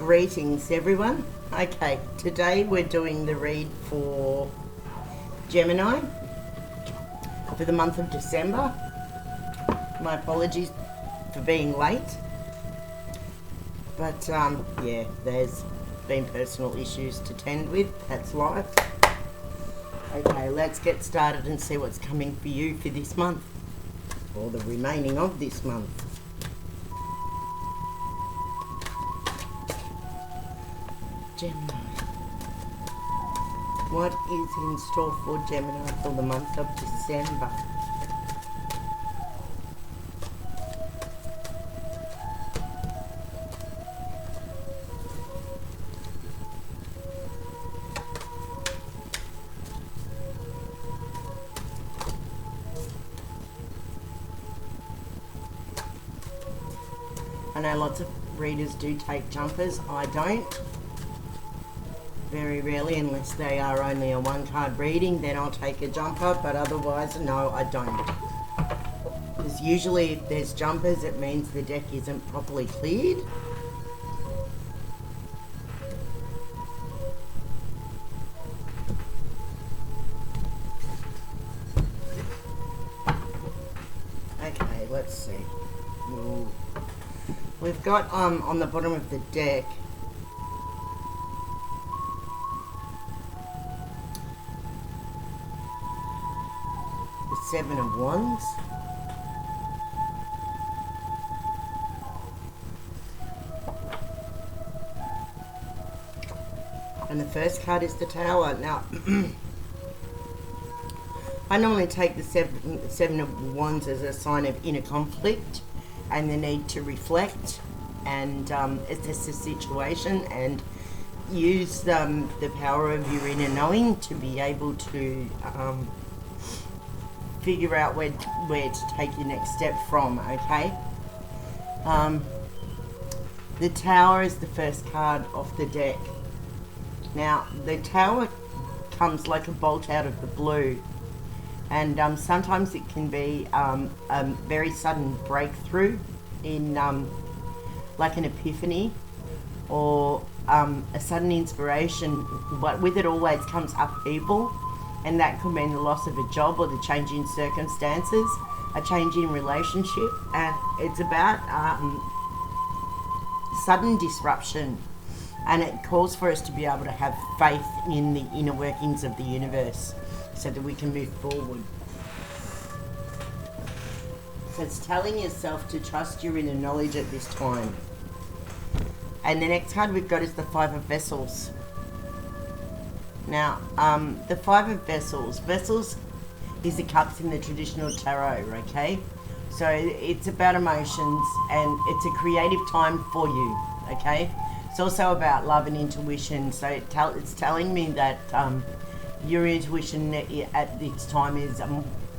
Greetings everyone. Okay, today we're doing the read for Gemini for the month of December. My apologies for being late, but yeah, there's been personal issues to tend with. That's life. Okay, let's get started and see what's coming for you for this month, or the remaining of this month. Gemini. What is in store for Gemini for the month of December? I know lots of readers do take jumpers. I don't. Very rarely, unless they are only a one card reading, then I'll take a jumper, but otherwise, no, I don't. Because usually if there's jumpers, it means the deck isn't properly cleared. Okay, let's see. Ooh. We've got on the bottom of the deck Seven of Wands, and the first card is the Tower. Now, I normally take the seven of Wands as a sign of inner conflict and the need to reflect and assess the situation and use the power of your inner knowing to be able to figure out where to take your next step from, okay? The Tower is the first card off the deck. Now, the Tower comes like a bolt out of the blue, and sometimes it can be a very sudden breakthrough in like an epiphany or a sudden inspiration, but with it always comes upheaval. And that could mean the loss of a job or the change in circumstances, a change in relationship. And it's about sudden disruption. And it calls for us to be able to have faith in the inner workings of the universe so that we can move forward. So it's telling yourself to trust your inner knowledge at this time. And the next card we've got is the Five of Vessels. Now, the Five of Vessels. Vessels is the cups in the traditional tarot, okay? So it's about emotions and it's a creative time for you, okay? It's also about love and intuition. So it's telling me that your intuition at this time is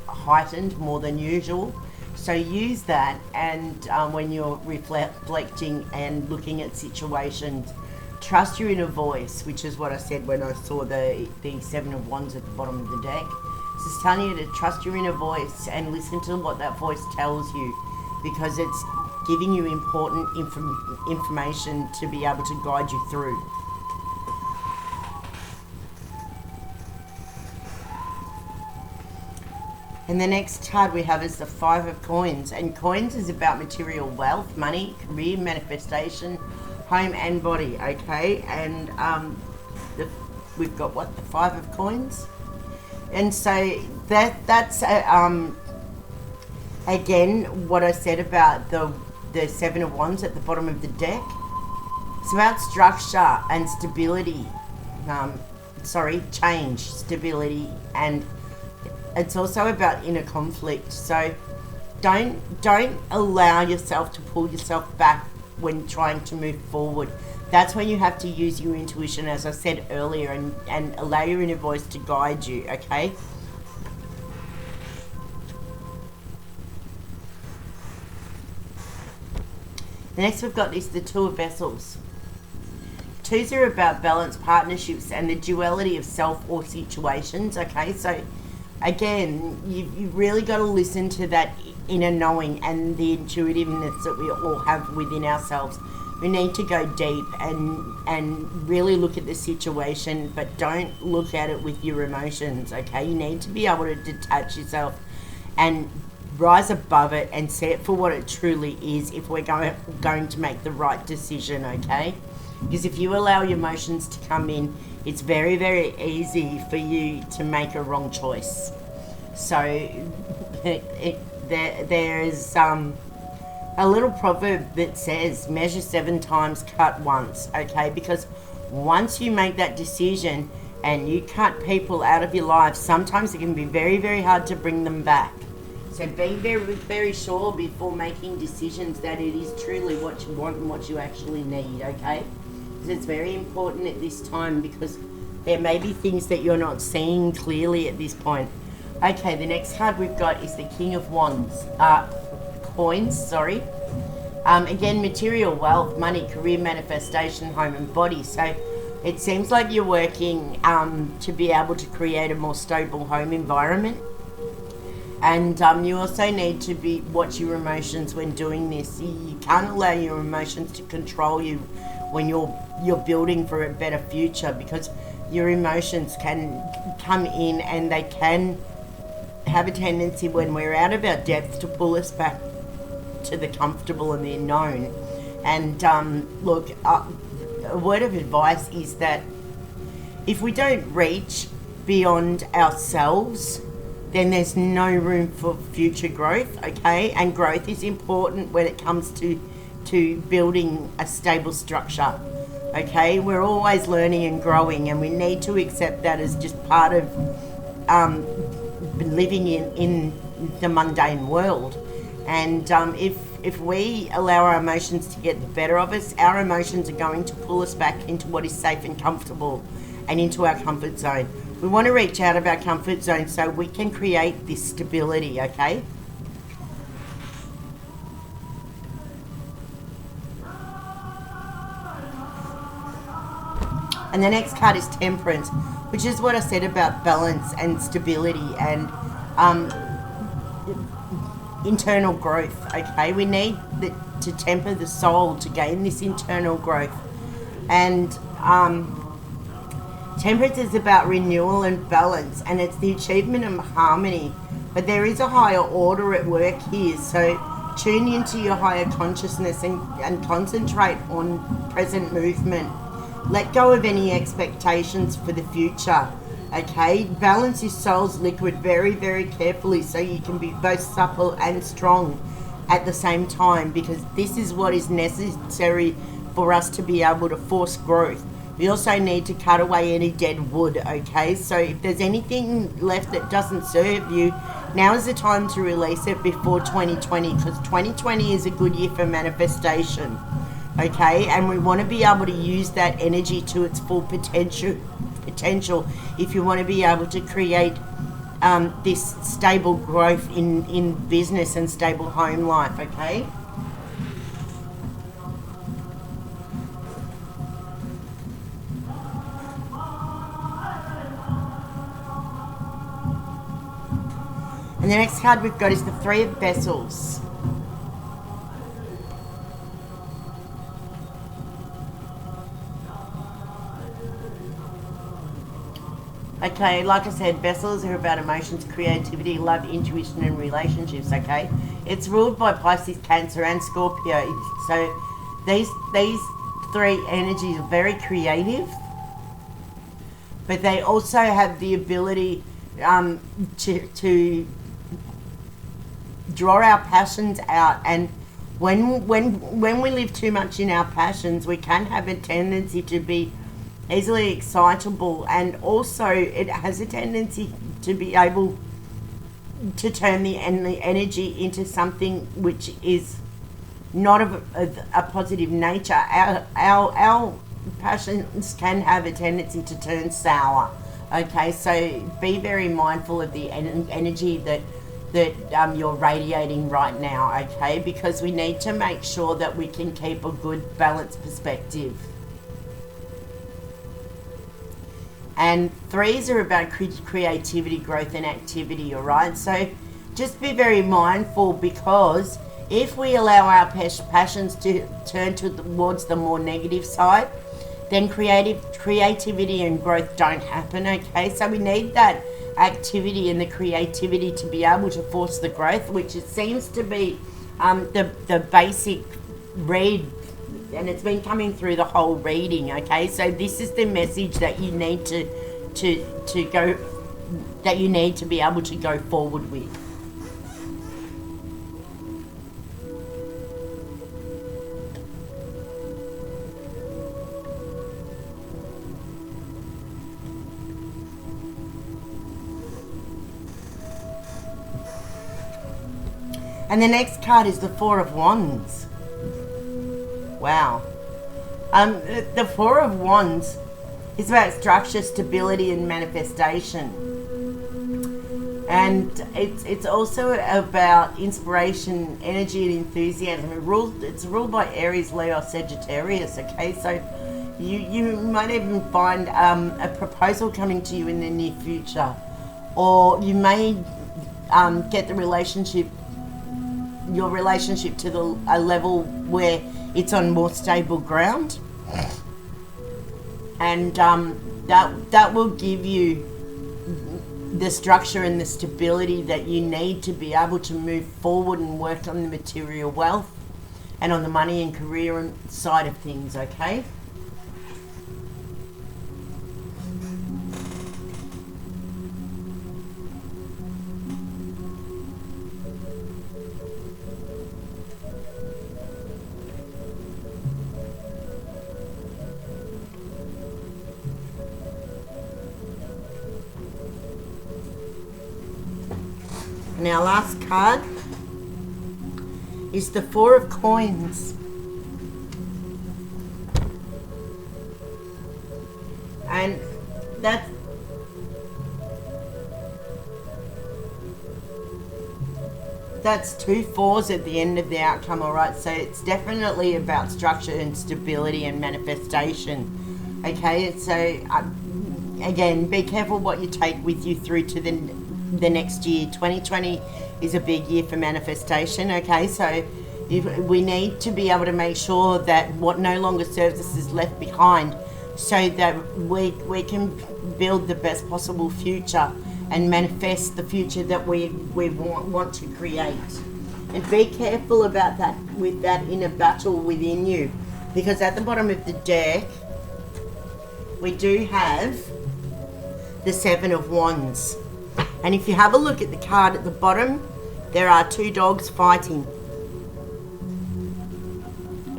heightened more than usual. So use that, and when you're reflecting and looking at situations, trust your inner voice, which is what I said when I saw the Seven of Wands at the bottom of the deck. So it's telling you to trust your inner voice and listen to what that voice tells you, because it's giving you important information to be able to guide you through. And the next card we have is the Five of Coins. And coins is about material wealth, money, career, manifestation, home and body, okay? And we've got what, the Five of Coins, and so that's again what I said about the Seven of Wands at the bottom of the deck. It's about structure and stability. Change, stability, and it's also about inner conflict. So don't allow yourself to pull yourself back when trying to move forward. That's when you have to use your intuition, as I said earlier, and allow your inner voice to guide you, okay? The next we've got is the Two of Vessels. Twos are about balance, partnerships, and the duality of self or situations, okay? So again, you've really got to listen to that inner knowing and the intuitiveness that we all have within ourselves. We need to go deep and really look at the situation, but don't look at it with your emotions, okay? You need to be able to detach yourself and rise above it and see it for what it truly is if we're going to make the right decision, okay? Because if you allow your emotions to come in, it's very, very easy for you to make a wrong choice. So there's a little proverb that says measure 7 times, cut once, okay? Because once you make that decision and you cut people out of your life, sometimes it can be very, very hard to bring them back. So be very, very sure before making decisions that it is truly what you want and what you actually need, okay? Because it's very important at this time, because there may be things that you're not seeing clearly at this point. Okay, the next card we've got is the King of Coins, sorry. Again, material, wealth, money, career, manifestation, home and body. So it seems like you're working to be able to create a more stable home environment. And you also need to watch your emotions when doing this. You can't allow your emotions to control you when you're building for a better future, because your emotions can come in and they can have a tendency, when we're out of our depth, to pull us back to the comfortable and the unknown. And look, a word of advice is that if we don't reach beyond ourselves, then there's no room for future growth, okay? And growth is important when it comes to building a stable structure, okay? We're always learning and growing, and we need to accept that as just part of living in the mundane world. And if we allow our emotions to get the better of us, our emotions are going to pull us back into what is safe and comfortable and into our comfort zone. We want to reach out of our comfort zone so we can create this stability, okay? And the next card is Temperance, which is what I said about balance and stability and internal growth, okay? We need to temper the soul to gain this internal growth. And Temperance is about renewal and balance, and it's the achievement of harmony. But there is a higher order at work here, so tune into your higher consciousness and concentrate on present movement. Let go of any expectations for the future, okay? Balance your soul's liquid very, very carefully so you can be both supple and strong at the same time, because this is what is necessary for us to be able to force growth. We also need to cut away any dead wood, okay? So if there's anything left that doesn't serve you, now is the time to release it before 2020, because 2020 is a good year for manifestation, okay? And we want to be able to use that energy to its full potential if you want to be able to create this stable growth in business and stable home life, okay? And the next card we've got is the Three of Vessels. Okay, like I said, vessels are about emotions, creativity, love, intuition, and relationships, okay? It's ruled by Pisces, Cancer, and Scorpio. So these three energies are very creative, but they also have the ability to draw our passions out. And when we live too much in our passions, we can have a tendency to be easily excitable, and also it has a tendency to be able to turn the energy into something which is not of a positive nature. Our passions can have a tendency to turn sour, okay? So be very mindful of the energy that you're radiating right now, okay? Because we need to make sure that we can keep a good balanced perspective. And threes are about creativity, growth, and activity, all right? So just be very mindful, because If we allow our passions to turn towards the more negative side, then creativity and growth don't happen, okay? So we need that activity and the creativity to be able to force the growth, which it seems to be the basic read, and it's been coming through the whole reading, okay? So this is the message that you need to go, that you need to be able to go forward with. And the next card is the Four of Wands. Wow. The Four of Wands is about structure, stability, and manifestation. And it's also about inspiration, energy, and enthusiasm. It's ruled by Aries, Leo, Sagittarius, okay? So you might even find a proposal coming to you in the near future. Or you may get your relationship to a level where it's on more stable ground, and that will give you the structure and the stability that you need to be able to move forward and work on the material wealth and on the money and career side of things, okay? And our last card is the Four of Coins. And that's two fours at the end of the outcome, all right? So it's definitely about structure and stability and manifestation, okay? So again, be careful what you take with you through to the next year. 2020 is a big year for manifestation, okay? So we need to be able to make sure that what no longer serves us is left behind, so that we can build the best possible future and manifest the future that we want to create. And be careful about that, with that inner battle within you, because at the bottom of the deck we do have the Seven of Wands. And if you have a look at the card at the bottom, there are two dogs fighting.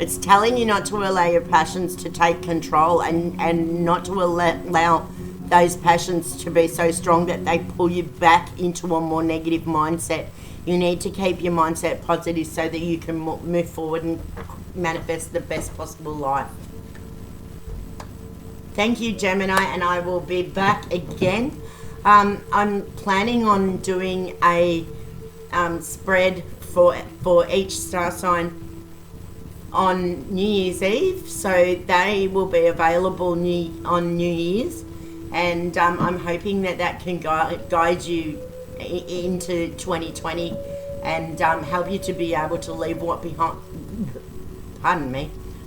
It's telling you not to allow your passions to take control, and not to allow those passions to be so strong that they pull you back into a more negative mindset. You need to keep your mindset positive so that you can move forward and manifest the best possible life. Thank you, Gemini, and I will be back again. I'm planning on doing a spread for each star sign on New Year's Eve, so they will be available on New Year's, and I'm hoping that can guide you into 2020 and help you to be able to leave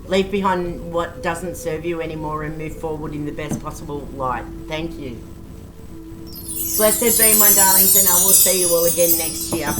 leave behind what doesn't serve you anymore and move forward in the best possible light. Thank you. Blessed be, my darlings, and I will see you all again next year.